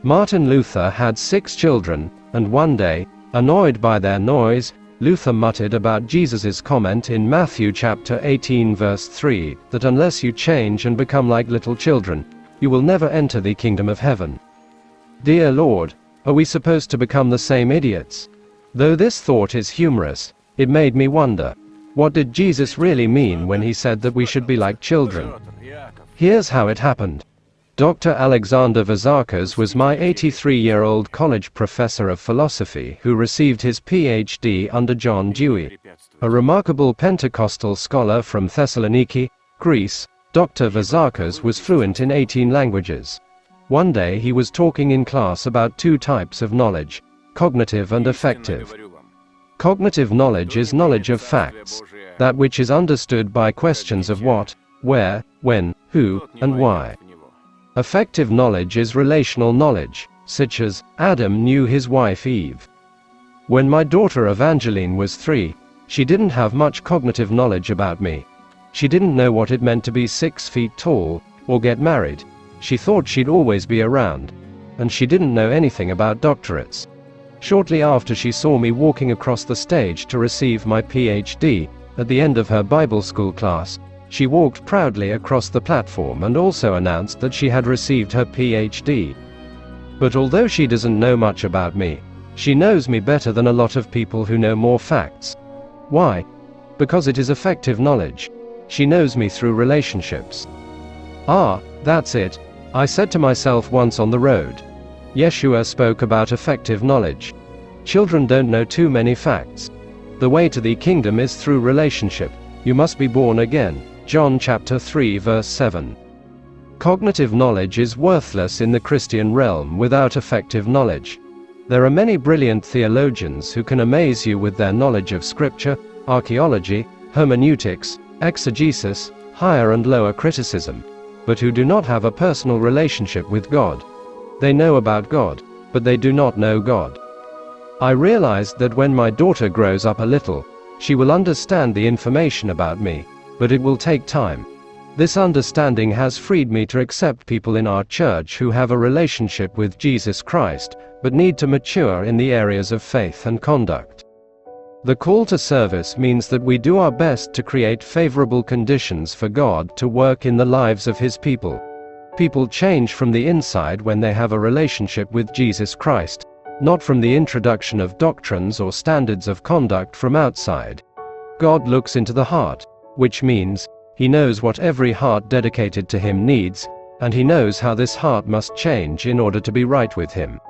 Martin Luther had 6 children, and one day, annoyed by their noise, Luther muttered about Jesus' comment in Matthew chapter 18 verse 3, that unless you change and become like little children, you will never enter the kingdom of heaven. Dear Lord, are we supposed to become the same idiots? Though this thought is humorous, it made me wonder, what did Jesus really mean when he said that we should be like children? Here's how it happened. Dr. Alexander Vazakas was my 83-year-old college professor of philosophy who received his PhD under John Dewey. A remarkable Pentecostal scholar from Thessaloniki, Greece, Dr. Vazakas was fluent in 18 languages. One day he was talking in class about 2 types of knowledge, cognitive and affective. Cognitive knowledge is knowledge of facts, that which is understood by questions of what, where, when, who, and why. Affective knowledge is relational knowledge, such as, Adam knew his wife Eve. When my daughter Evangeline was 3, she didn't have much cognitive knowledge about me. She didn't know what it meant to be 6 feet tall, or get married. She thought she'd always be around. And she didn't know anything about doctorates. Shortly after she saw me walking across the stage to receive my PhD, at the end of her Bible school class, she walked proudly across the platform and also announced that she had received her PhD. But although she doesn't know much about me, she knows me better than a lot of people who know more facts. Why? Because it is affective knowledge. She knows me through relationships. Ah, that's it, I said to myself once on the road. Yeshua spoke about affective knowledge. Children don't know too many facts. The way to the kingdom is through relationship. You must be born again. John chapter 3 verse 7. Cognitive knowledge is worthless in the Christian realm without affective knowledge. There are many brilliant theologians who can amaze you with their knowledge of scripture, archaeology, hermeneutics, exegesis, higher and lower criticism, but who do not have a personal relationship with God. They know about God, but they do not know God. I realized that when my daughter grows up a little, she will understand the information about me, but it will take time. This understanding has freed me to accept people in our church who have a relationship with Jesus Christ, but need to mature in the areas of faith and conduct. The call to service means that we do our best to create favorable conditions for God to work in the lives of His people. People change from the inside when they have a relationship with Jesus Christ, not from the introduction of doctrines or standards of conduct from outside. God looks into the heart, which means, He knows what every heart dedicated to Him needs, and He knows how this heart must change in order to be right with Him.